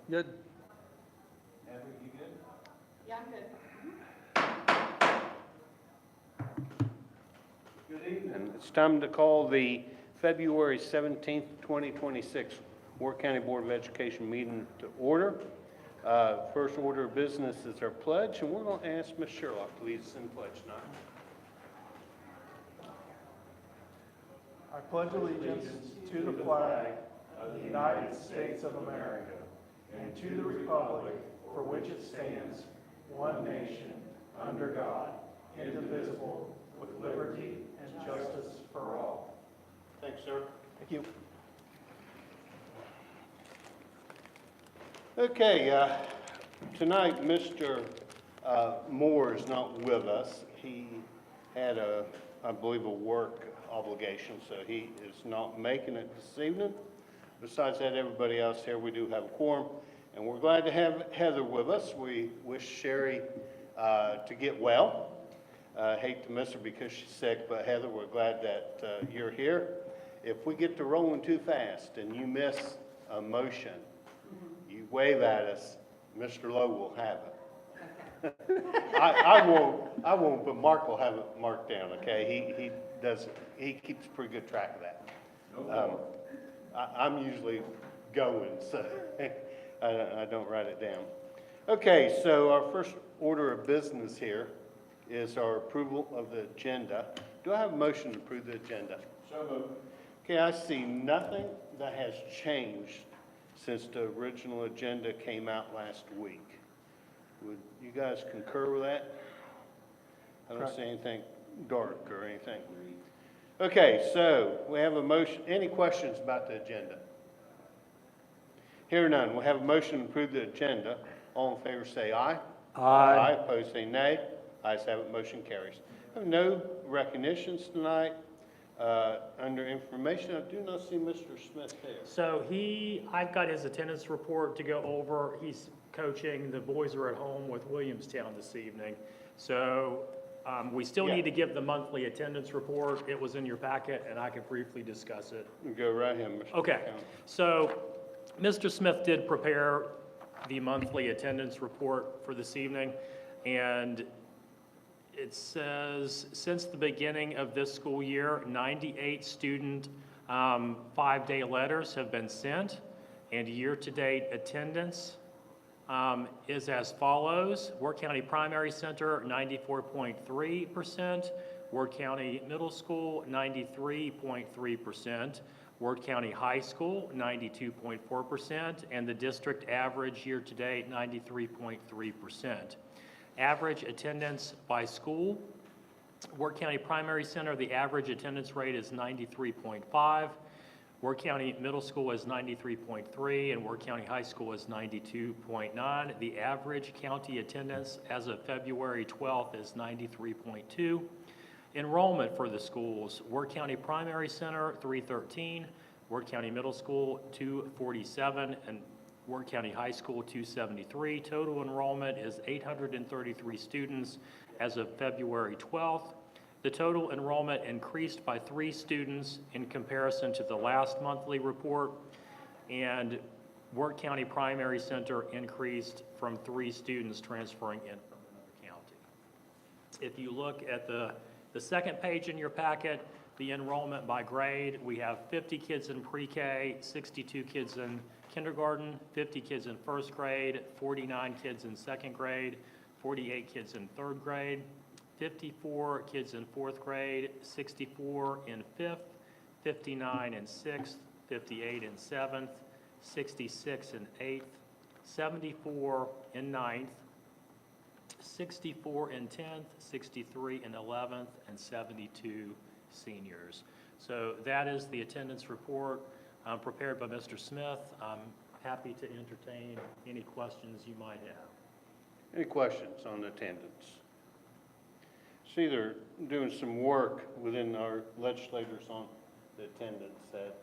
Good. Heather, you good? Yeah, I'm good. Good evening. It's time to call the February 17th, 2026 Wirt County Board of Education meeting to order. First order of business is our pledge, and we're going to ask Ms. Sherlock to lead us in the pledge tonight. I pledge allegiance to the flag of the United States of America and to the republic for which it stands, one nation, under God, indivisible, with liberty and justice for all. Thanks, sir. Thank you. Okay, tonight Mr. Moore is not with us. He had I believe, a work obligation, so he is not making it this evening. Besides that, everybody else here, we do have a quorum, and we're glad to have Heather with us. We wish Sherry to get well. Hate to miss her because she's sick, but Heather, we're glad that you're here. If we get to rolling too fast and you miss a motion, you wave at us, Mr. Lowe will have it. I won't, but Mark will have it marked down, okay? He keeps pretty good track of that. I'm usually going, so I don't write it down. Okay, so our first order of business here is our approval of the agenda. Do I have a motion to approve the agenda? So moved. Okay, I see nothing that has changed since the original agenda came out last week. Would you guys concur with that? I don't see anything dark or anything. Okay, so we have a motion. Any questions about the agenda? Hear none. We have a motion to approve the agenda. All in favor say aye. Aye. Opposed say nay. Ayes have it. Motion carries. I have no recognitions tonight. Under information, I do not see Mr. Smith there. So I've got his attendance report to go over. He's coaching. The boys are at home with Williamstown this evening. So we still need to give the monthly attendance report. It was in your packet, and I could briefly discuss it. Go right ahead, Mr. Okay. County. So Mr. Smith did prepare the monthly attendance report for this evening, and it says, since the beginning of this school year, 98 student 5-day letters have been sent, and year-to-date attendance is as follows. Wirt County Primary Center, 94.3%. Wirt County Middle School, 93.3%. Wirt County High School, 92.4%. And the district average year-to-date, 93.3%. Average attendance by school. Wirt County Primary Center, the average attendance rate is 93.5. Wirt County Middle School is 93.3, and Wirt County High School is 92.9. The average county attendance as of February 12th is 93.2. Enrollment for the schools: Wirt County Primary Center, 313. Wirt County Middle School, 247, and Wirt County High School, 273. Total enrollment is 833 students as of February 12th. The total enrollment increased by 3 students in comparison to the last monthly report, and Wirt County Primary Center increased from 3 students transferring in from another county. If you look at the second page in your packet, the enrollment by grade, we have 50 kids in pre-K, 62 kids in kindergarten, 50 kids in first grade, 49 kids in second grade, 48 kids in third grade, 54 kids in fourth grade, 64 in fifth, 59 in sixth, 58 in seventh, 66 in eighth, 74 in ninth, 64 in 10th, 63 in 11th, and 72 seniors. So that is the attendance report prepared by Mr. Smith. I'm happy to entertain any questions you might have. Any questions on attendance? See, they're doing some work within our legislators on the attendance that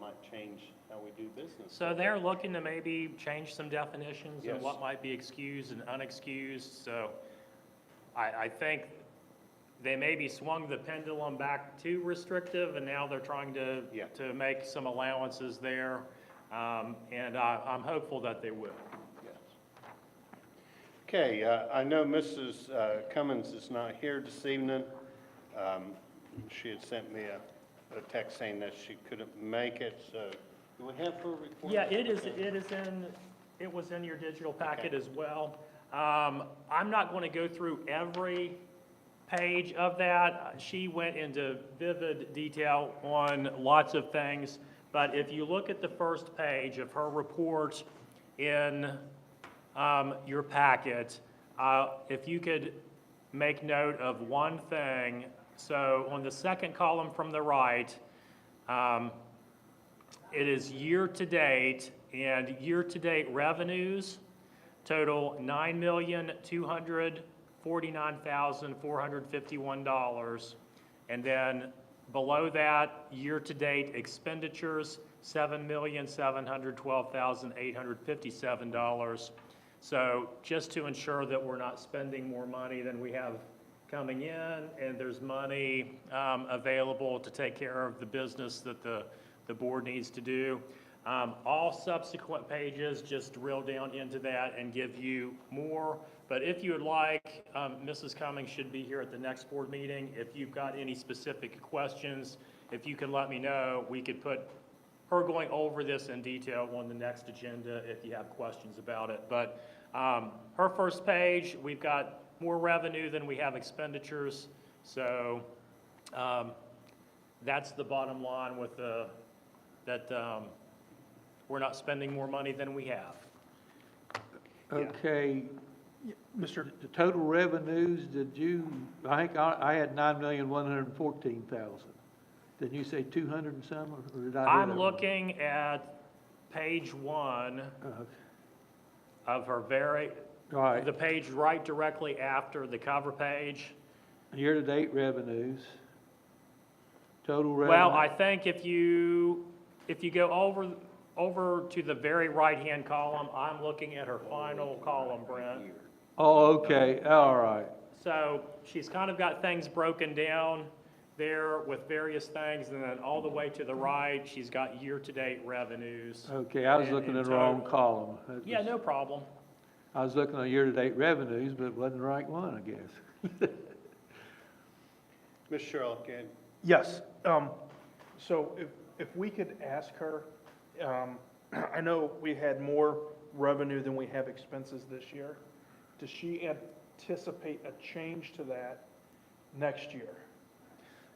might change how we do business. So they're looking to maybe change some definitions Yes. and what might be excused and unexcused. So I think they maybe swung the pendulum back too restrictive, and now they're trying to make some allowances there. And I'm hopeful that they will. Okay, I know Mrs. Cummins is not here this evening. She had sent me a text saying that she couldn't make it, so do we have her report? Yeah, it was in your digital packet as well. I'm not going to go through every page of that. She went into vivid detail on lots of things, but if you look at the first page of her report in your packet, if you could make note of one thing. So on the second column from the right, it is year-to-date, and year-to-date revenues total $9,249,451. And then below that, year-to-date expenditures, $7,712,857. So just to ensure that we're not spending more money than we have coming in, and there's money available to take care of the business that the board needs to do. All subsequent pages just drill down into that and give you more. But if you would like, Mrs. Cummings should be here at the next board meeting. If you've got any specific questions, if you can let me know, we could put her going over this in detail on the next agenda if you have questions about it. But her first page, we've got more revenue than we have expenditures. So that's the bottom line with that we're not spending more money than we have. Okay, Mr. the total revenues, I think I had 9,114,000. Did you say 200 and some, or did I hear I'm that looking at page 1 wrong? of her All right, the page right directly after the cover page. year-to-date revenues, total revenue. Well, I think if you go over to the very right-hand column, I'm looking at her final column, Brent. Oh, okay, all right. So she's kind of got things broken down there with various things, and then all the way to the right, she's got year-to-date revenues. Okay, I was And- looking and at the wrong total. column. That Yeah, was- no problem. I was looking at year-to-date revenues, but it wasn't the right one, I guess. Ms. Sherrill, again. Yes, so if we could ask her, I know we had more revenue than we have expenses this year. Does she anticipate a change to that next year?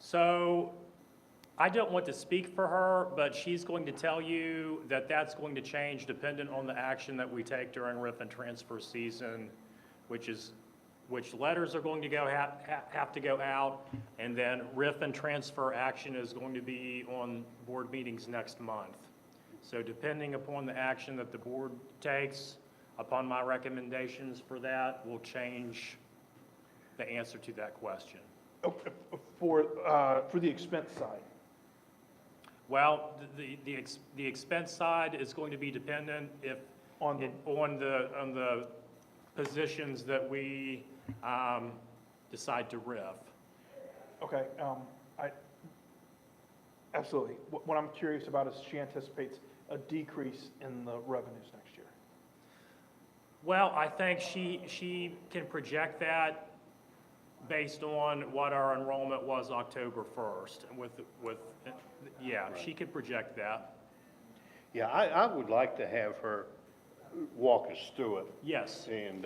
So I don't want to speak for her, but she's going to tell you that that's going to change dependent on the action that we take during RIF and transfer season, which letters are going to have to go out, and then RIF and transfer action is going to be on board meetings next month. So depending upon the action that the board takes, upon my recommendations for that, will change the answer to that question. Okay, for the expense side? Well, the expense side is going to be dependent on the positions that we decide to RIF. Okay, absolutely. What I'm curious about is she anticipates a decrease in the revenues next year. Well, I think she can project that based on what our enrollment was October 1st. Yeah, she could project that. Yeah, I would like to have her walk us through it. Yes. And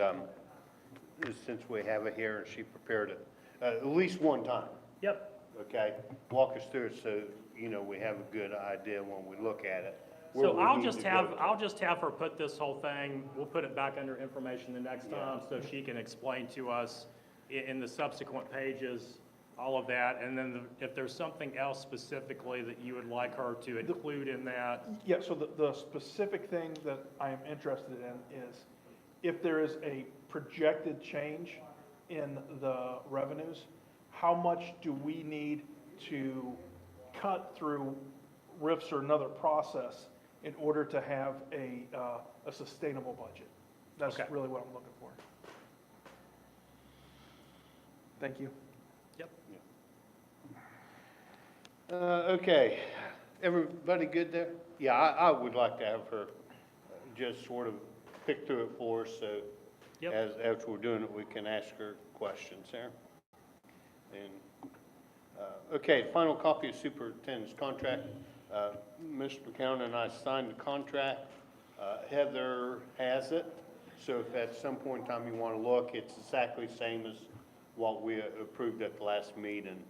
since we have it here and she prepared it at least one time, Yep. okay? Walk us through it so, we have a good idea when we look at it. where So we I'll need just to have, go. I'll just have her put this whole thing, we'll put it back under information the next time so she can explain to us in the subsequent pages, all of that. And then if there's something else specifically that you would like her to include in that. Yeah, so the specific thing that I am interested in is if there is a projected change in the revenues, how much do we need to cut through RIFs or another process in order to have a sustainable budget? That's Okay. really what I'm looking for. Thank you. Yep. Okay, Everybody good there? Yeah, I would like to have her just sort of pick through it for us, so Yep. as we're doing it, we can ask her questions there. And, okay, final copy of superintendent's contract. Mr. McCown and I signed the contract. Heather has it, so if at some point in time you want to look, it's exactly the same as what we approved at the last meeting.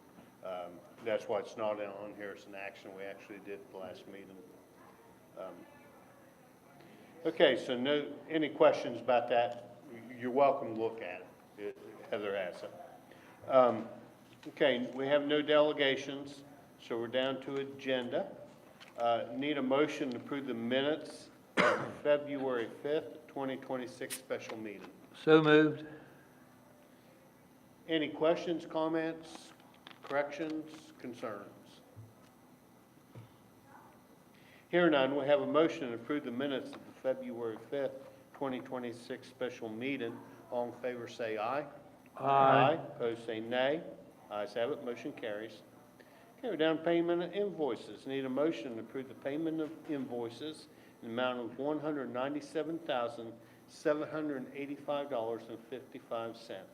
That's why it's not on here. It's an action we actually did at the last meeting. Okay, so any questions about that? You're welcome to look at it. Heather has it. Okay, we have no delegations, so we're down to agenda. Need a motion to approve the minutes of February 5th, 2026 special meeting. So moved. Any questions, comments, corrections, concerns? Here none, we have a motion to approve the minutes of the February 5th, 2026 special meeting. All in favor say aye. Aye. Opposed say nay. Ayes have it, motion carries. Okay, we're down to payment of invoices. Need a motion to approve the payment of invoices in the amount of $197,785.55.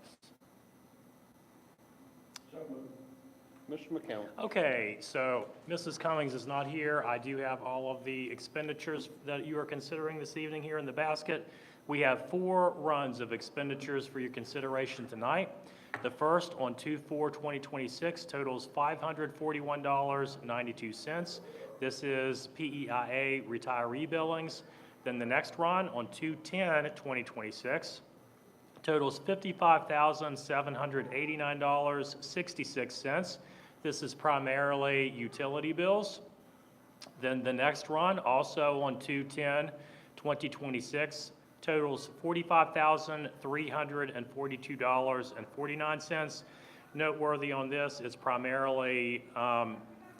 Mr. McCown. Okay, so Mrs. Cummings is not here. I do have all of the expenditures that you are considering this evening here in the basket. We have 4 runs of expenditures for your consideration tonight. The first on 2/4/2026 totals $541.92. This is PEIA retiree billings. Then the next run on 2/10/2026 totals $55,789.66. This is primarily utility bills. Then the next run, also on 2/10/2026, totals $45,342.49. Noteworthy on this, it's primarily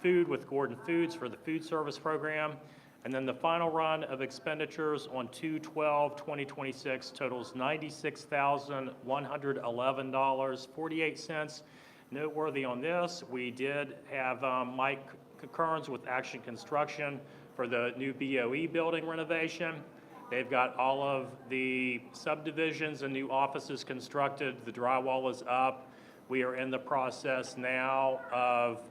food with Gordon Foods for the food service program. And then the final run of expenditures on 2/12/2026 totals $96,111.48. Noteworthy on this, we did have Mike Kearns with Action Construction for the new BOE building renovation. They've got all of the subdivisions and new offices constructed. The drywall is up. We are in the process now of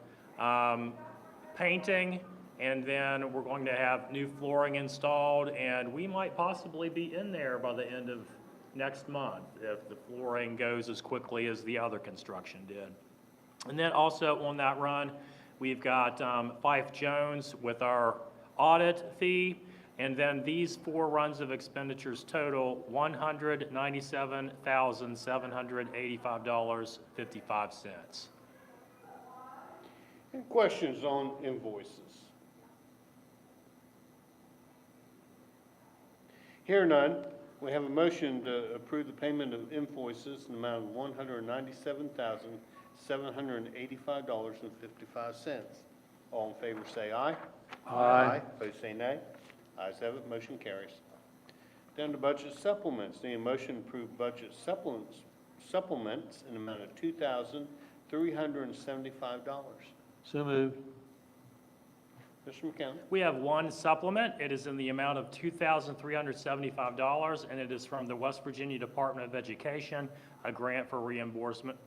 painting, and then we're going to have new flooring installed, and we might possibly be in there by the end of next month if the flooring goes as quickly as the other construction did. And then also on that run, we've got Fife Jones with our audit fee. And then these 4 runs of expenditures total $197,785.55. Any questions on invoices? Here none, we have a motion to approve the payment of invoices in the amount of $197,785.55. All in favor say aye. Aye. Opposed say nay. Ayes have it, motion carries. Down to budget supplements. Need a motion to approve budget supplements in the amount of $2,375. So moved. Mr. McCown. We have 1 supplement. It is in the amount of $2,375, and it is from the West Virginia Department of Education, a grant for reimbursement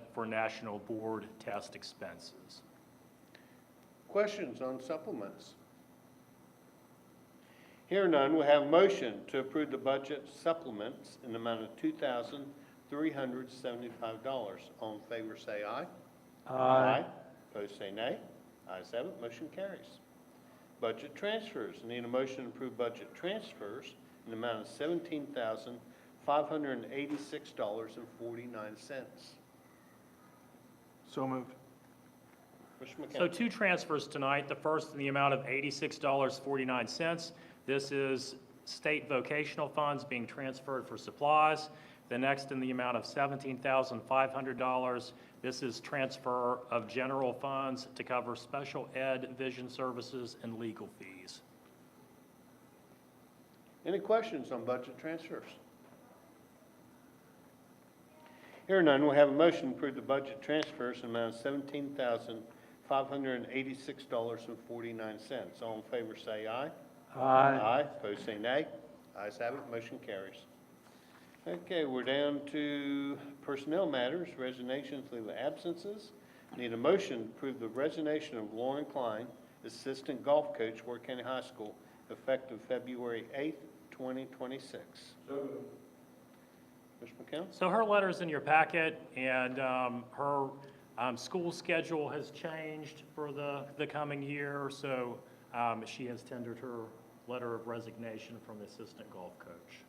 for national board test expenses. Questions on supplements? Here none, we have a motion to approve the budget supplements in the amount of $2,375. All in favor say aye. Aye. Opposed say nay. Ayes have it, motion carries. Budget transfers. Need a motion to approve budget transfers in the amount of $17,586.49. So moved. Mr. McCown. So 2 transfers tonight. The first in the amount of $86.49. This is state vocational funds being transferred for supplies. The next in the amount of $17,500. This is transfer of general funds to cover special ed, vision services, and legal fees. Any questions on budget transfers? Here none, we have a motion to approve the budget transfers in the amount of $586.49. All in favor say aye. Aye. Opposed say nay. Ayes have it, motion carries. Okay, we're down to personnel matters, resignations, leave of absences. Need a motion to approve the resignation of Lauren Klein, Assistant Golf Coach, Wirt County High School, effective February 8th, 2026. Mr. McCown? So her letter's in your packet, and her school schedule has changed for the coming year, so she has tendered her letter of resignation from the assistant golf coach.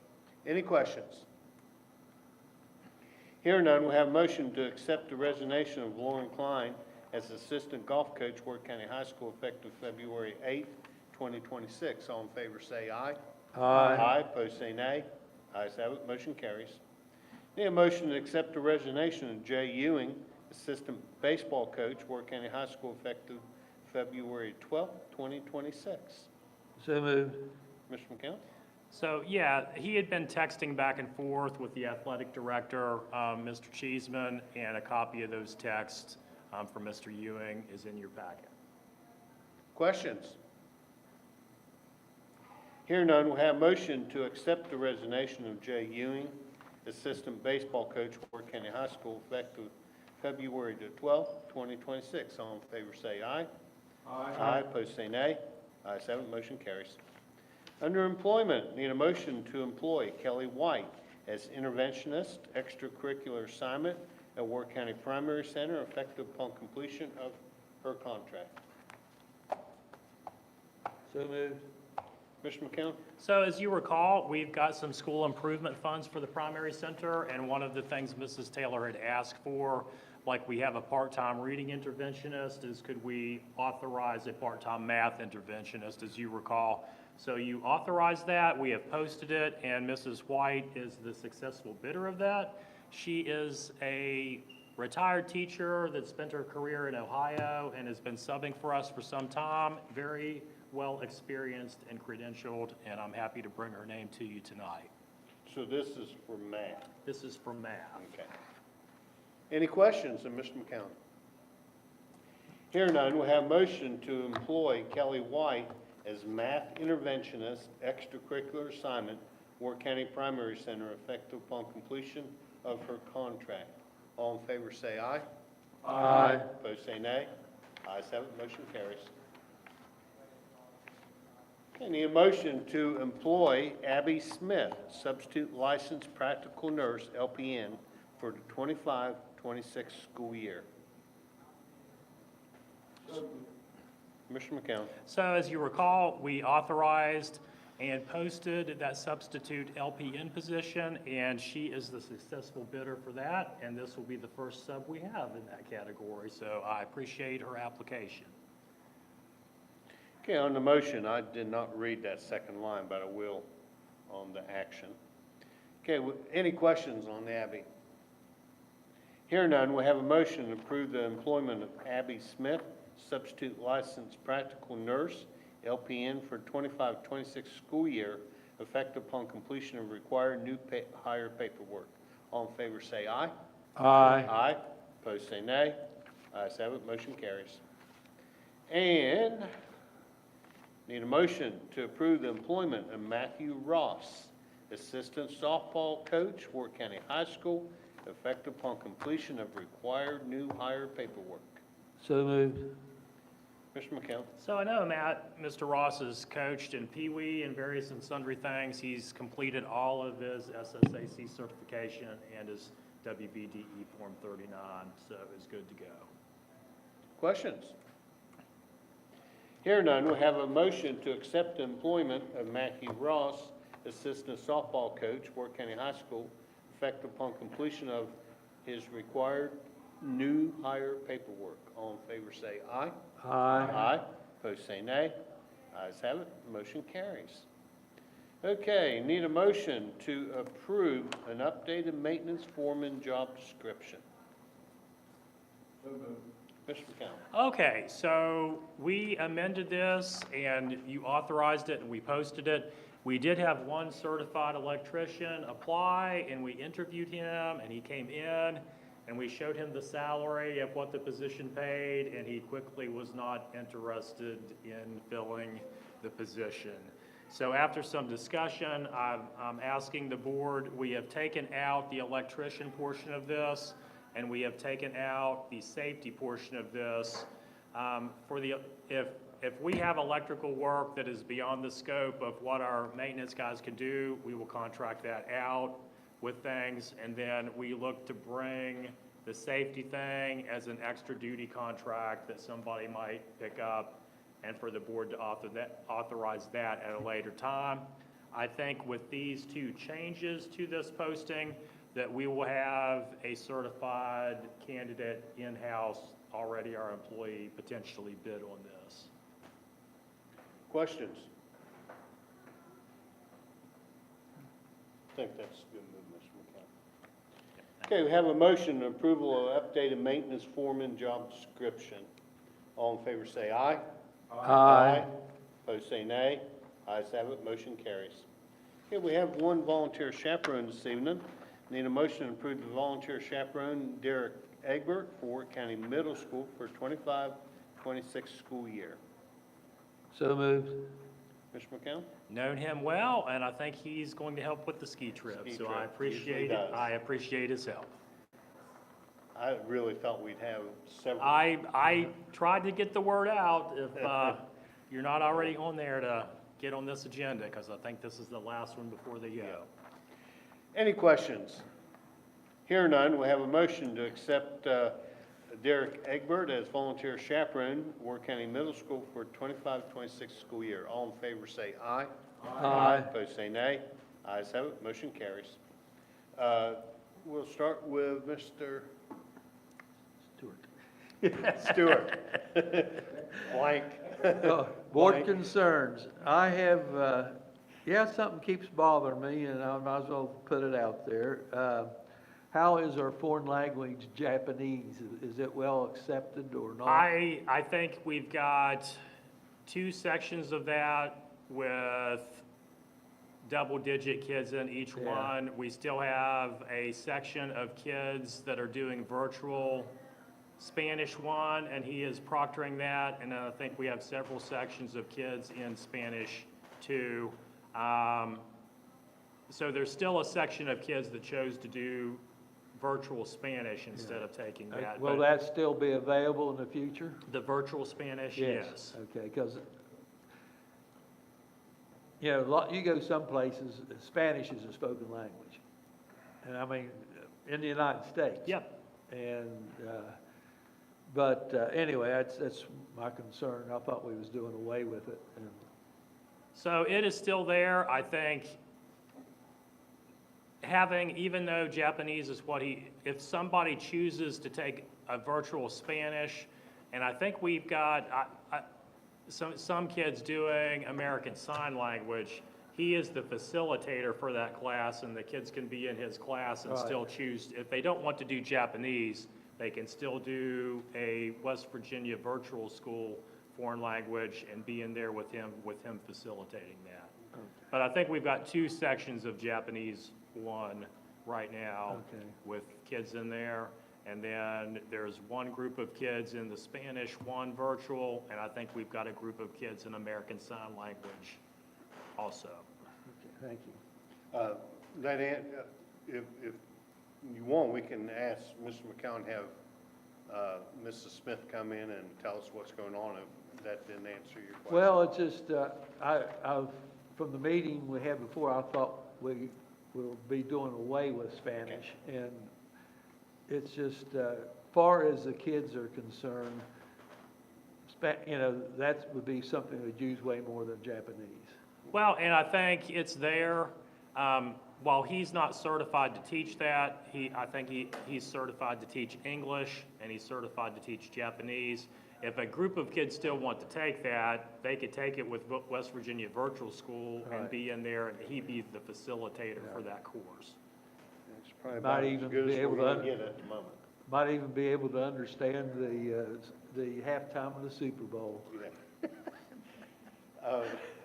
Any questions? Hearing none, we have a motion to accept the resignation of Lauren Klein as Assistant Golf Coach, Wirt County High School, effective February 8th, 2026. All in favor say aye. Aye. Opposed say nay. Ayes have it, motion carries. Need a motion to accept the resignation of Jay Ewing, Assistant Baseball Coach, Wirt County High School, effective February 12th, 2026. So moved. Mr. McCown? So, yeah, he had been texting back and forth with the athletic director, Mr. Cheeseman, and a copy of those texts from Mr. Ewing is in your packet. Questions? Hearing none, we have a motion to accept the resignation of Jay Ewing, Assistant Baseball Coach, Wirt County High School, effective February the 12th, 2026. All in favor say aye. Aye. Opposed say nay. Ayes have it, motion carries. Under employment, need a motion to employ Kelly White as interventionist, extracurricular assignment at Wirt County Primary Center, effective upon completion of her contract. So moved. Mr. McCown? So as you recall, we've got some school improvement funds for the primary center, and one of the things Mrs. Taylor had asked for, like we have a part-time reading interventionist, is could we authorize a part-time math interventionist, as you recall. So you authorized that, we have posted it, and Mrs. White is the successful bidder of that. She is a retired teacher that spent her career in Ohio and has been subbing for us for some time, very well experienced and credentialed, and I'm happy to bring her name to you tonight. So this is for math. This is for math. Okay. Any questions of Mr. McCown? Hearing none, we have a motion to employ Kelly White as math interventionist, extracurricular assignment, Wirt County Primary Center, effective upon completion of her contract. All in favor say aye. Aye. Opposed say nay. Ayes have it, motion carries. Okay, need a motion to employ Abby Smith, substitute licensed practical nurse, LPN, for the 25-26 school year. Mr. McCown? So as you recall, we authorized and posted that substitute LPN position, and she is the successful bidder for that, and this will be the first sub we have in that category, so I appreciate her application. Okay, on the motion, I did not read that second line, but I will on the action. Okay, any questions on Abby? Hearing none, we have a motion to approve the employment of Abby Smith, substitute licensed practical nurse, LPN, for 25-26 school year, effective upon completion of required new hire paperwork. All in favor say aye. Aye. Aye. Opposed say nay. Ayes have it, motion carries. And need a motion to approve the employment of Matthew Ross, assistant softball coach, Wirt County High School, effective upon completion of required new hire paperwork. So moved. Mr. McCown? So I know, Matt, Mr. Ross has coached in Pee Wee and various and sundry things. He's completed all of his SSAC certification and his WBDE Form 39, so it's good to go. Questions? Here none, we have a motion to accept the employment of Matthew Ross, assistant softball coach, Wirt County High School, effective upon completion of his required new hire paperwork. All in favor say aye. Aye. Aye. Opposed say nay. Ayes have it, motion carries. Okay, need a motion to approve an updated maintenance foreman job description. Mr. McCown? Okay, so we amended this, and you authorized it, and we posted it. We did have one certified electrician apply, and we interviewed him, and he came in. and we showed him the salary of what the position paid, and he quickly was not interested in filling the position. So after some discussion, I'm asking the board, we have taken out the electrician portion of this, and we have taken out the safety portion of this. If we have electrical work that is beyond the scope of what our maintenance guys can do, we will contract that out with things, and then we look to bring the safety thing as an extra duty contract that somebody might pick up, and for the board to authorize that at a later time. I think with these two changes to this posting, that we will have a certified candidate in-house, already our employee, potentially bid on this. Questions? I think that's a good move, Mr. McCown. Okay, we have a motion and approval of updated maintenance foreman job description. All in favor say aye. Aye. Opposed say nay. Ayes have it, motion carries. Okay, we have one volunteer chaperone this evening. Need a motion to approve the volunteer chaperone Derek Egbert for Wirt County Middle School for 25-26 school year. So moved. Mr. McCown? Known him well, and I think he's going to help with the ski trip, Ski so trip, I appreciate usually it. does. I appreciate his help. I really thought we'd have several. I tried to get the word out, if you're not already on there, to get on this agenda, because I think this is the last one before they go. Any questions? Here none, we have a motion to accept Derek Egbert as volunteer chaperone, Wirt County Middle School for 25-26 school year. All in favor say aye. Aye. Opposed say nay. Ayes have it, motion carries. We'll start with Mr. Stewart. Blank. Board concerns. I have, something keeps bothering me, and I might as well put it out there. How is our foreign language Japanese? Is it well accepted or not? I think we've got 2 sections of that with double-digit kids in each one. We still have a section of kids that are doing virtual Spanish 1, and he is proctoring that, and then I think we have several sections of kids in Spanish 2. So there's still a section of kids that chose to do virtual Spanish instead of taking that. Will but that still be available in the future? the virtual Spanish, yes. Okay, because, you go some places, Spanish is a spoken language. And I mean, in the United States. Yep. And, but anyway, that's my concern. I thought we was doing away with it. And So it is still there. I think having, even though Japanese is what if somebody chooses to take a virtual Spanish, and I think we've got some kids doing American Sign Language, he is the facilitator for that class, and the kids can be in his class and still choose, if they don't want to do Japanese, they can still do a West Virginia virtual school foreign language and be in there with him facilitating that. Okay. But I think we've got 2 sections of Japanese 1 right now with kids in there. And then there's one group of kids in the Spanish 1 virtual, and I think we've got a group of kids in American Sign Language also. okay, thank you. If you want, we can ask Mr. McCown, have Mrs. Smith come in and tell us what's going on, if that didn't answer your question. Well, it's just, from the meeting we had before, I thought we will be doing away with Spanish. Okay. And it's just, far as the kids are concerned, that would be something we'd use way more than Japanese. Well, and I think it's there. While he's not certified to teach that, I think he's certified to teach English, and he's certified to teach Japanese. If a group of kids still want to take that, they could take it with West Virginia Virtual School and be in there, and he'd be the facilitator for that course. It's probably about as good as we're going to get at the moment. Might even be able to understand the halftime of the Super Bowl. Yeah.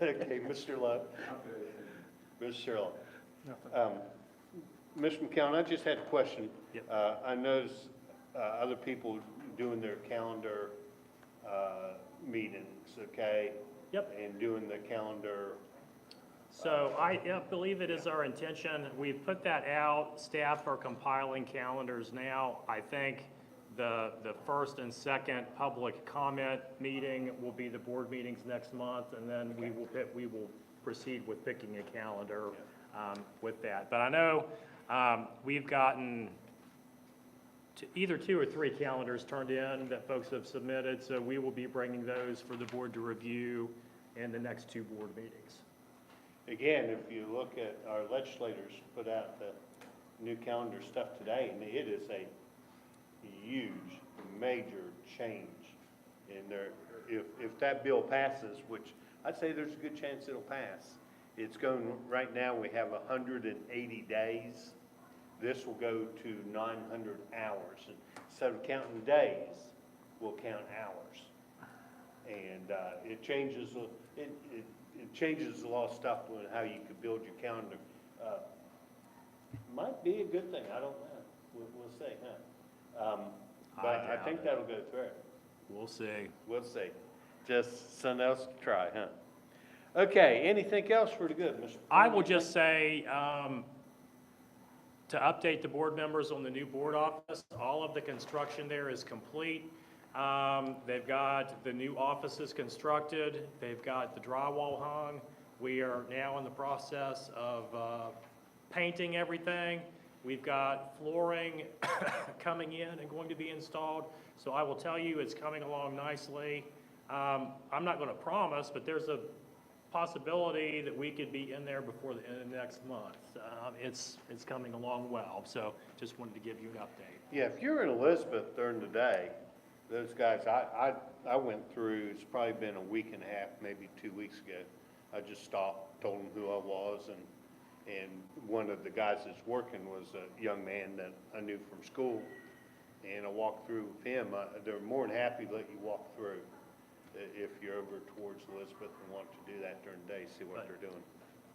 Okay, Mr. Love. Ms. Sherrill. Mr. McCown, I just had a question. Yep. I noticed other people doing their calendar meetings, okay? Yep. And doing the calendar, So I believe it is our intention, we've put that out, staff are compiling calendars now. I think the first and second public comment meeting will be the board meetings next month, and then we will proceed with picking a calendar with that. But I know we've gotten either 2 or 3 calendars turned in that folks have submitted, so we will be bringing those for the board to review in the next 2 board meetings. again, if you look at our legislators put out the new calendar stuff today, I mean, it is a huge, major change in there. If that bill passes, which I'd say there's a good chance it'll pass, it's going, right now, we have 180 days. This will go to 900 hours. And instead of counting days, we'll count hours. And it changes, it changes a lot of stuff on how you could build your calendar. Might be a good thing, I don't know. We'll see, huh? But I think that'll go through. We'll see. We'll see. Just something else to try, huh? Okay, anything else for the good, Mr. I will just say, to update the board members on the new board office, all of the construction there is complete. They've got the new offices constructed, they've got the drywall hung. We are now in the process of painting everything. We've got flooring coming in and going to be installed. So I will tell you, it's coming along nicely. I'm not going to promise, but there's a possibility that we could be in there before the end of next month. It's coming along well, so just wanted to give you an update. Yeah, if you're in Elizabeth during the day, those guys, I went through, it's probably been a week and a half, maybe 2 weeks ago. I just stopped, told them who I was, and one of the guys that's working was a young man that I knew from school, and I walked through with him. They're more than happy to let you walk through if you're over towards Elizabeth and want to do that during the day, see what they're doing.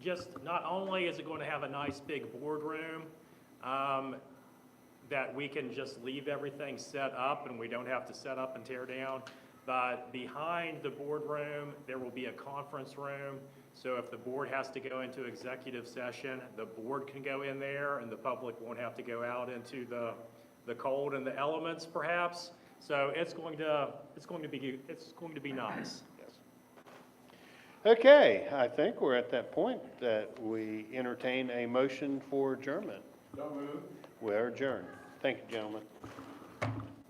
Just, not only is it going to have a nice big boardroom, that we can just leave everything set up and we don't have to set up and tear down, but behind the boardroom, there will be a conference room. So if the board has to go into executive session, the board can go in there and the public won't have to go out into the cold and the elements perhaps. So it's going to be nice. Yes. Okay, I think we're at that point that we entertain a motion for adjournment. So moved. We are adjourned. Thank you, gentlemen.